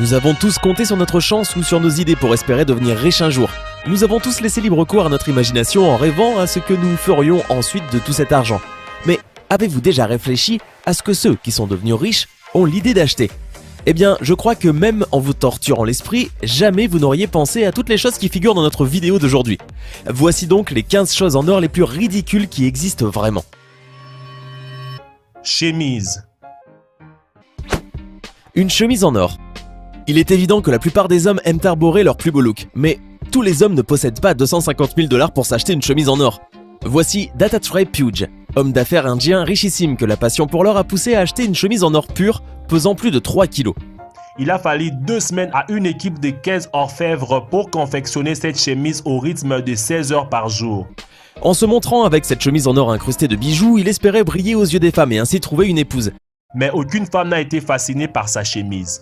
Nous avons tous compté sur notre chance ou sur nos idées pour espérer devenir riches un jour. Nous avons tous laissé libre cours à notre imagination en rêvant à ce que nous ferions ensuite de tout cet argent. Mais avez-vous déjà réfléchi à ce que ceux qui sont devenus riches ont l'idée d'acheter ? Eh bien, je crois que même en vous torturant l'esprit, jamais vous n'auriez pensé à toutes les choses qui figurent dans notre vidéo d'aujourd'hui. Voici donc les 15 choses en or les plus ridicules qui existent vraiment. Chemise. Une chemise en or. Il est évident que la plupart des hommes aiment arborer leur plus beau look, mais tous les hommes ne possèdent pas 250 000 $ pour s'acheter une chemise en or. Voici Dattatray Puje, homme d'affaires indien richissime que la passion pour l'or a poussé à acheter une chemise en or pur pesant plus de 3 kilos. Il a fallu 2 semaines à une équipe de 15 orfèvres pour confectionner cette chemise au rythme de 16 heures par jour. En se montrant avec cette chemise en or incrustée de bijoux, il espérait briller aux yeux des femmes et ainsi trouver une épouse. Mais aucune femme n'a été fascinée par sa chemise.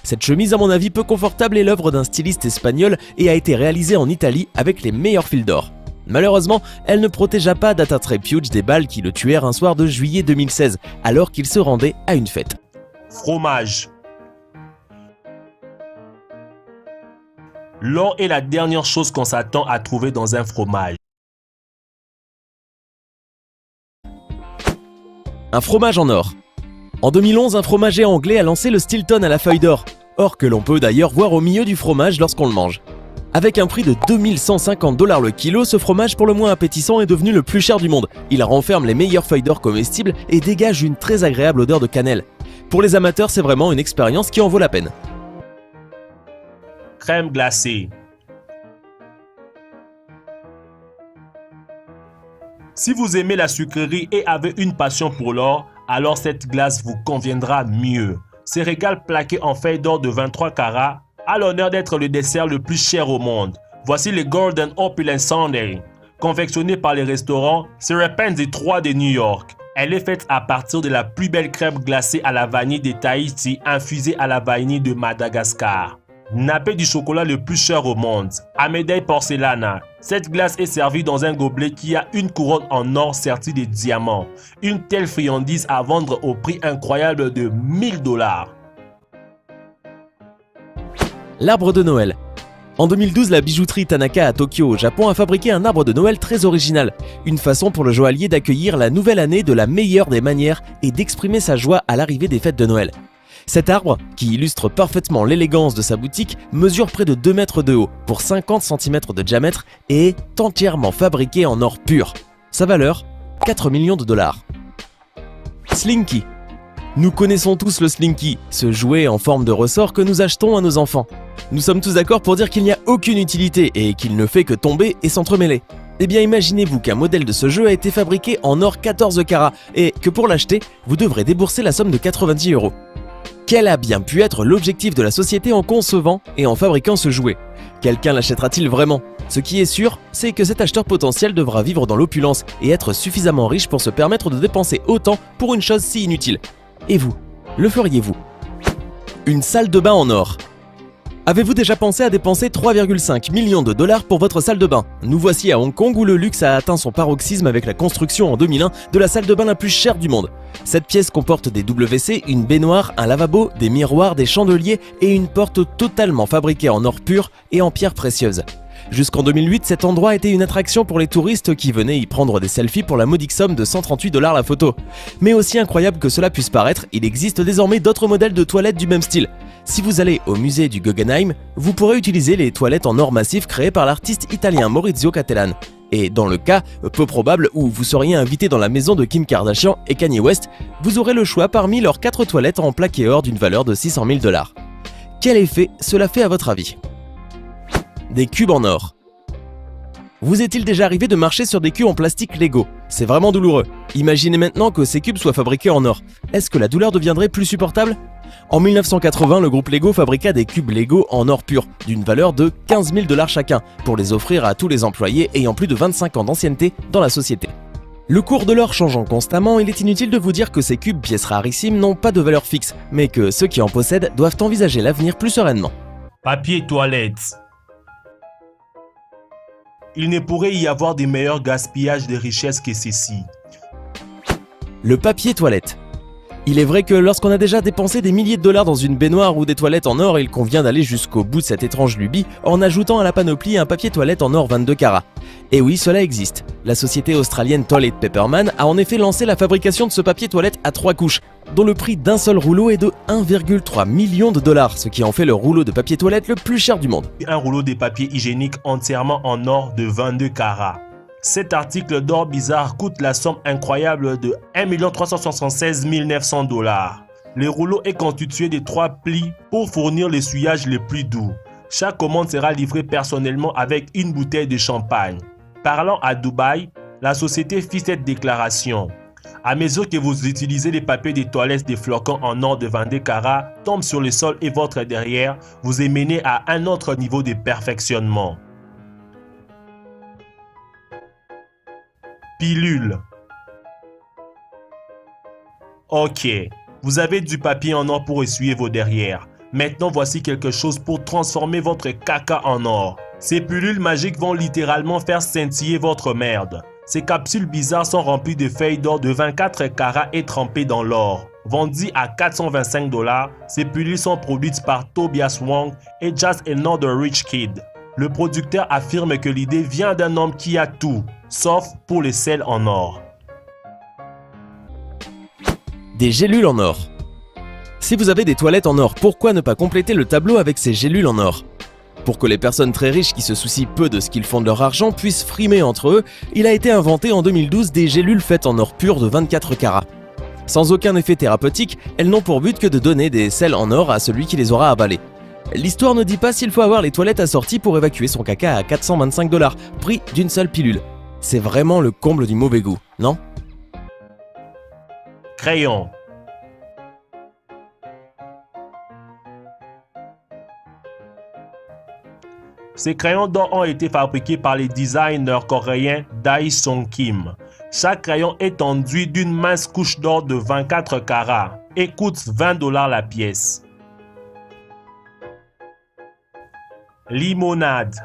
Cette chemise, à mon avis, peu confortable est l'œuvre d'un styliste espagnol et a été réalisée en Italie avec les meilleurs fils d'or. Malheureusement, elle ne protégea pas Dattatray Puje des balles qui le tuèrent un soir de juillet 2016, alors qu'il se rendait à une fête. Fromage. L'or est la dernière chose qu'on s'attend à trouver dans un fromage. Un fromage en or. En 2011, un fromager anglais a lancé le Stilton à la feuille d'or, or que l'on peut d'ailleurs voir au milieu du fromage lorsqu'on le mange. Avec un prix de 2150 $ le kilo, ce fromage pour le moins appétissant est devenu le plus cher du monde. Il renferme les meilleures feuilles d'or comestibles et dégage une très agréable odeur de cannelle. Pour les amateurs, c'est vraiment une expérience qui en vaut la peine. Crème glacée. Si vous aimez la sucrerie et avez une passion pour l'or, alors cette glace vous conviendra mieux. Ce régal plaqué en feuille d'or de 23 carats a l'honneur d'être le dessert le plus cher au monde. Voici le Golden Opulent Sundae, confectionné par les restaurants Serpentine 3 de New York. Elle est faite à partir de la plus belle crème glacée à la vanille de Tahiti infusée à la vanille de Madagascar. Nappé du chocolat le plus cher au monde, Amédée Porcelana. Cette glace est servie dans un gobelet qui a une couronne en or sertie de diamants. Une telle friandise à vendre au prix incroyable de 1000 $. L'arbre de Noël. En 2012, la bijouterie Tanaka à Tokyo, au Japon, a fabriqué un arbre de Noël très original. Une façon pour le joaillier d'accueillir la nouvelle année de la meilleure des manières et d'exprimer sa joie à l'arrivée des fêtes de Noël. Cet arbre, qui illustre parfaitement l'élégance de sa boutique, mesure près de 2 mètres de haut pour 50 cm de diamètre et est entièrement fabriqué en or pur. Sa valeur, 4 millions de $. Slinky. Nous connaissons tous le Slinky, ce jouet en forme de ressort que nous achetons à nos enfants. Nous sommes tous d'accord pour dire qu'il n'y a aucune utilité et qu'il ne fait que tomber et s'entremêler. Eh bien imaginez-vous qu'un modèle de ce jeu a été fabriqué en or 14 carats et que pour l'acheter, vous devrez débourser la somme de 90 €. Quel a bien pu être l'objectif de la société en concevant et en fabriquant ce jouet? Quelqu'un l'achètera-t-il vraiment? Ce qui est sûr, c'est que cet acheteur potentiel devra vivre dans l'opulence et être suffisamment riche pour se permettre de dépenser autant pour une chose si inutile. Et vous, le feriez-vous? Une salle de bain en or. Avez-vous déjà pensé à dépenser 3,5 millions de $ pour votre salle de bain? Nous voici à Hong Kong où le luxe a atteint son paroxysme avec la construction en 2001 de la salle de bain la plus chère du monde. Cette pièce comporte des WC, une baignoire, un lavabo, des miroirs, des chandeliers et une porte totalement fabriquée en or pur et en pierres précieuses. Jusqu'en 2008, cet endroit était une attraction pour les touristes qui venaient y prendre des selfies pour la modique somme de 138 $ la photo. Mais aussi incroyable que cela puisse paraître, il existe désormais d'autres modèles de toilettes du même style. Si vous allez au musée du Guggenheim, vous pourrez utiliser les toilettes en or massif créées par l'artiste italien Maurizio Cattelan. Et dans le cas peu probable où vous seriez invité dans la maison de Kim Kardashian et Kanye West, vous aurez le choix parmi leurs 4 toilettes en plaqué or d'une valeur de 600 000 $. Quel effet cela fait à votre avis? Des cubes en or. Vous est-il déjà arrivé de marcher sur des cubes en plastique Lego? C'est vraiment douloureux. Imaginez maintenant que ces cubes soient fabriqués en or. Est-ce que la douleur deviendrait plus supportable? En 1980, le groupe Lego fabriqua des cubes Lego en or pur, d'une valeur de 15 000 $ chacun, pour les offrir à tous les employés ayant plus de 25 ans d'ancienneté dans la société. Le cours de l'or changeant constamment, il est inutile de vous dire que ces cubes, pièces rarissimes, n'ont pas de valeur fixe, mais que ceux qui en possèdent doivent envisager l'avenir plus sereinement. Papier toilette. Il ne pourrait y avoir de meilleur gaspillage de richesses que ceci. Le papier toilette. Il est vrai que lorsqu'on a déjà dépensé des milliers de dollars dans une baignoire ou des toilettes en or, il convient d'aller jusqu'au bout de cette étrange lubie en ajoutant à la panoplie un papier toilette en or 22 carats. Et oui, cela existe. La société australienne Toilet Paperman a en effet lancé la fabrication de ce papier toilette à 3 couches, dont le prix d'un seul rouleau est de 1,3 million de dollars, ce qui en fait le rouleau de papier toilette le plus cher du monde. Un rouleau de papier hygiénique entièrement en or de 22 carats. Cet article d'or bizarre coûte la somme incroyable de 1 376 900 dollars. Le rouleau est constitué de 3 plis pour fournir l'essuyage le plus doux. Chaque commande sera livrée personnellement avec une bouteille de champagne. Parlant à Dubaï, la société fit cette déclaration. À mesure que vous utilisez les papiers de toilette des flocons en or de 22 carats tombent sur le sol et votre derrière, vous est mené à un autre niveau de perfectionnement. Pilule. Ok, vous avez du papier en or pour essuyer vos derrières. Maintenant, voici quelque chose pour transformer votre caca en or. Ces pilules magiques vont littéralement faire scintiller votre merde. Ces capsules bizarres sont remplies de feuilles d'or de 24 carats et trempées dans l'or. Vendues à 425 dollars, ces pilules sont produites par Tobias Wong et Just Another Rich Kid. Le producteur affirme que l'idée vient d'un homme qui a tout, sauf pour les sels en or. Des gélules en or. Si vous avez des toilettes en or, pourquoi ne pas compléter le tableau avec ces gélules en or? Pour que les personnes très riches qui se soucient peu de ce qu'ils font de leur argent puissent frimer entre eux, il a été inventé en 2012 des gélules faites en or pur de 24 carats. Sans aucun effet thérapeutique, elles n'ont pour but que de donner des sels en or à celui qui les aura avalés. L'histoire ne dit pas s'il faut avoir les toilettes assorties pour évacuer son caca à 425 dollars, prix d'une seule pilule. C'est vraiment le comble du mauvais goût, non? Crayon. Ces crayons d'or ont été fabriqués par les designers coréens Dae Sung Kim. Chaque crayon est enduit d'une mince couche d'or de 24 carats et coûte 20 dollars la pièce. Limonade.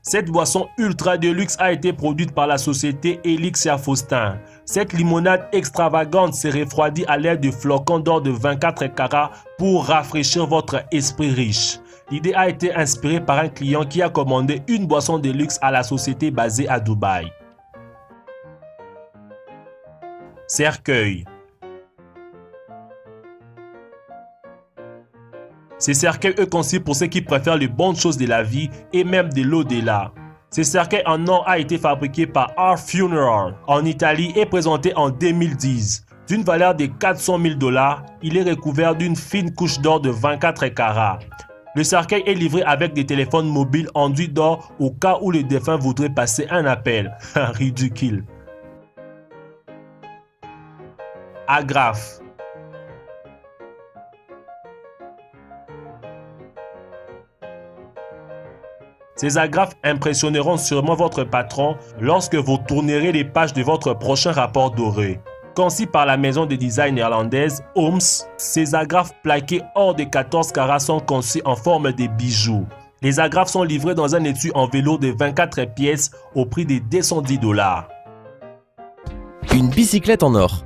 Cette boisson ultra de luxe a été produite par la société Elixir Faustin. Cette limonade extravagante se refroidit à l'aide de flocons d'or de 24 carats pour rafraîchir votre esprit riche. L'idée a été inspirée par un client qui a commandé une boisson de luxe à la société basée à Dubaï. Cercueil. Ces cercueils sont conçus pour ceux qui préfèrent les bonnes choses de la vie et même de l'au-delà. Ce cercueil en or a été fabriqué par Art Funeral en Italie et présenté en 2010. D'une valeur de 400 000 dollars, il est recouvert d'une fine couche d'or de 24 carats. Le cercueil est livré avec des téléphones mobiles enduits d'or au cas où le défunt voudrait passer un appel. Ridicule. Agrafe. Ces agrafes impressionneront sûrement votre patron lorsque vous tournerez les pages de votre prochain rapport doré. Conçus par la maison de design néerlandaise Ooms, ces agrafes plaquées hors de 14 carats sont conçues en forme de bijoux. Les agrafes sont livrées dans un étui en velours de 24 pièces au prix de 210 dollars. Une bicyclette en or.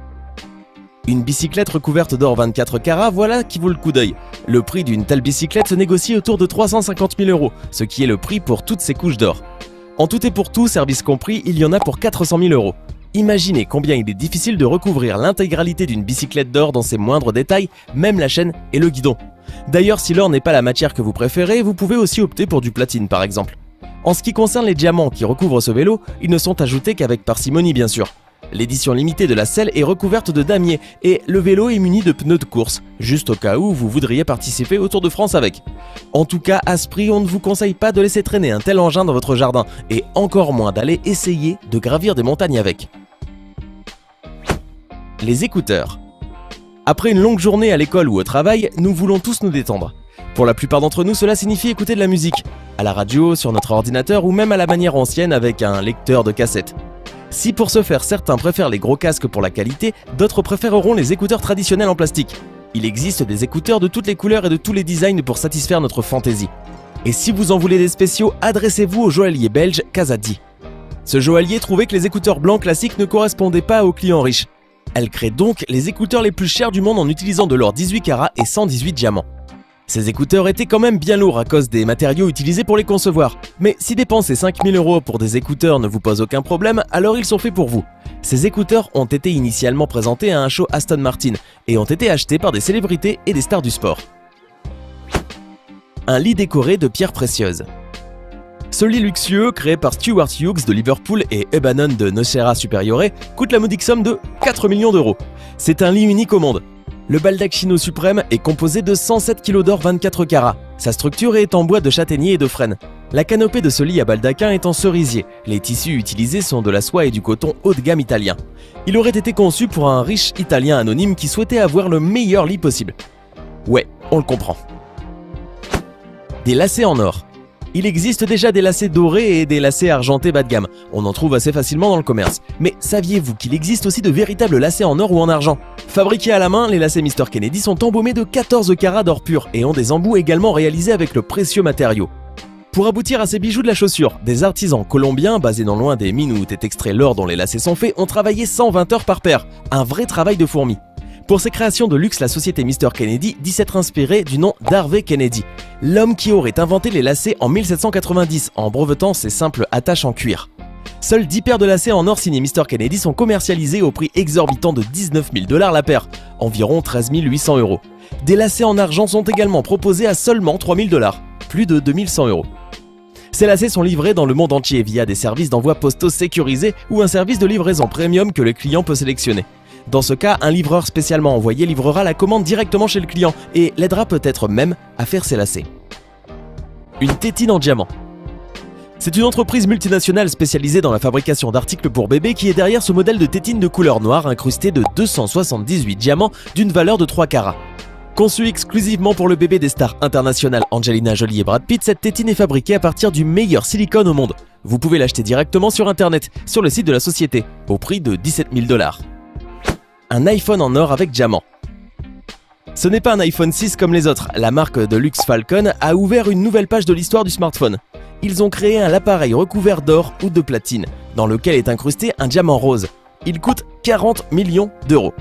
Une bicyclette recouverte d'or 24 carats, voilà qui vaut le coup d'œil. Le prix d'une telle bicyclette se négocie autour de 350 000 €, ce qui est le prix pour toutes ces couches d'or. En tout et pour tout, service compris, il y en a pour 400 000 €. Imaginez combien il est difficile de recouvrir l'intégralité d'une bicyclette d'or dans ses moindres détails, même la chaîne et le guidon. D'ailleurs, si l'or n'est pas la matière que vous préférez, vous pouvez aussi opter pour du platine par exemple. En ce qui concerne les diamants qui recouvrent ce vélo, ils ne sont ajoutés qu'avec parcimonie bien sûr. L'édition limitée de la selle est recouverte de damier et le vélo est muni de pneus de course, juste au cas où vous voudriez participer au Tour de France avec. En tout cas, à ce prix, on ne vous conseille pas de laisser traîner un tel engin dans votre jardin et encore moins d'aller essayer de gravir des montagnes avec. Les écouteurs. Après une longue journée à l'école ou au travail, nous voulons tous nous détendre. Pour la plupart d'entre nous, cela signifie écouter de la musique, à la radio, sur notre ordinateur ou même à la manière ancienne avec un lecteur de cassette. Si pour ce faire certains préfèrent les gros casques pour la qualité, d'autres préféreront les écouteurs traditionnels en plastique. Il existe des écouteurs de toutes les couleurs et de tous les designs pour satisfaire notre fantaisie. Et si vous en voulez des spéciaux, adressez-vous au joaillier belge Kazadi. Ce joaillier trouvait que les écouteurs blancs classiques ne correspondaient pas aux clients riches. Elle crée donc les écouteurs les plus chers du monde en utilisant de l'or 18 carats et 118 diamants. Ces écouteurs étaient quand même bien lourds à cause des matériaux utilisés pour les concevoir. Mais si dépenser 5000 € pour des écouteurs ne vous pose aucun problème, alors ils sont faits pour vous. Ces écouteurs ont été initialement présentés à un show Aston Martin et ont été achetés par des célébrités et des stars du sport. Un lit décoré de pierres précieuses. Ce lit luxueux, créé par Stuart Hughes de Liverpool et Ebanon de Nocera Superiore, coûte la modique somme de 4 millions d'euros. C'est un lit unique au monde. Le baldacchino suprême est composé de 107 kg d'or 24 carats. Sa structure est en bois de châtaignier et de frêne. La canopée de ce lit à baldaquin est en cerisier. Les tissus utilisés sont de la soie et du coton haut de gamme italien. Il aurait été conçu pour un riche italien anonyme qui souhaitait avoir le meilleur lit possible. Ouais, on le comprend. Des lacets en or. Il existe déjà des lacets dorés et des lacets argentés bas de gamme. On en trouve assez facilement dans le commerce. Mais saviez-vous qu'il existe aussi de véritables lacets en or ou en argent? Fabriqués à la main, les lacets Mr Kennedy sont embaumés de 14 carats d'or pur et ont des embouts également réalisés avec le précieux matériau. Pour aboutir à ces bijoux de la chaussure, des artisans colombiens, basés non loin des mines où est extrait l'or dont les lacets sont faits, ont travaillé 120 heures par paire. Un vrai travail de fourmi. Pour ses créations de luxe, la société Mr Kennedy dit s'être inspirée du nom d'Harvey Kennedy, l'homme qui aurait inventé les lacets en 1790 en brevetant ses simples attaches en cuir. Seuls 10 paires de lacets en or signés Mr Kennedy sont commercialisés au prix exorbitant de 19 000 $ la paire, environ 13 800 €. Des lacets en argent sont également proposés à seulement 3 000 $, plus de 2 100 €. Ces lacets sont livrés dans le monde entier via des services d'envoi postaux sécurisés ou un service de livraison premium que le client peut sélectionner. Dans ce cas, un livreur spécialement envoyé livrera la commande directement chez le client et l'aidera peut-être même à faire ses lacets. Une tétine en diamant. C'est une entreprise multinationale spécialisée dans la fabrication d'articles pour bébés qui est derrière ce modèle de tétine de couleur noire incrusté de 278 diamants d'une valeur de 3 carats. Conçue exclusivement pour le bébé des stars internationales Angelina Jolie et Brad Pitt, cette tétine est fabriquée à partir du meilleur silicone au monde. Vous pouvez l'acheter directement sur internet, sur le site de la société, au prix de 17 000 $. Un iPhone en or avec diamant. Ce n'est pas un iPhone 6 comme les autres, la marque de luxe Falcon a ouvert une nouvelle page de l'histoire du smartphone. Ils ont créé un appareil recouvert d'or ou de platine, dans lequel est incrusté un diamant rose. Il coûte 40 millions d'euros.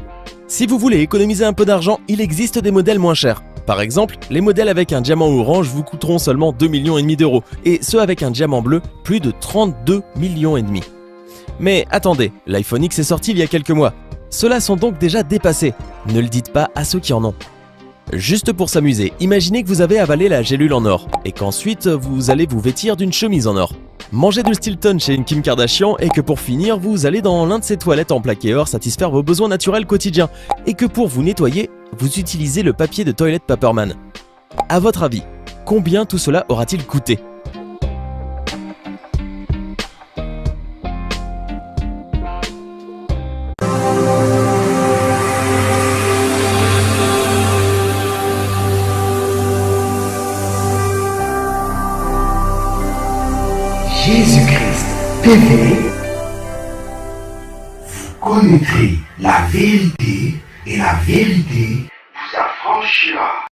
Si vous voulez économiser un peu d'argent, il existe des modèles moins chers. Par exemple, les modèles avec un diamant orange vous coûteront seulement 2,5 millions d'euros, et ceux avec un diamant bleu, plus de 32,5 millions. Mais attendez, l'iPhone X est sorti il y a quelques mois. Ceux-là sont donc déjà dépassés. Ne le dites pas à ceux qui en ont. Juste pour s'amuser, imaginez que vous avez avalé la gélule en or et qu'ensuite vous allez vous vêtir d'une chemise en or. Mangez de Stilton chez une Kim Kardashian et que pour finir, vous allez dans l'un de ses toilettes en plaqué or satisfaire vos besoins naturels quotidiens et que pour vous nettoyer, vous utilisez le papier de Toilet Paperman. À votre avis, combien tout cela aura-t-il coûté ? Jésus-Christ TV, vous connaîtrez la vérité et la vérité vous affranchira.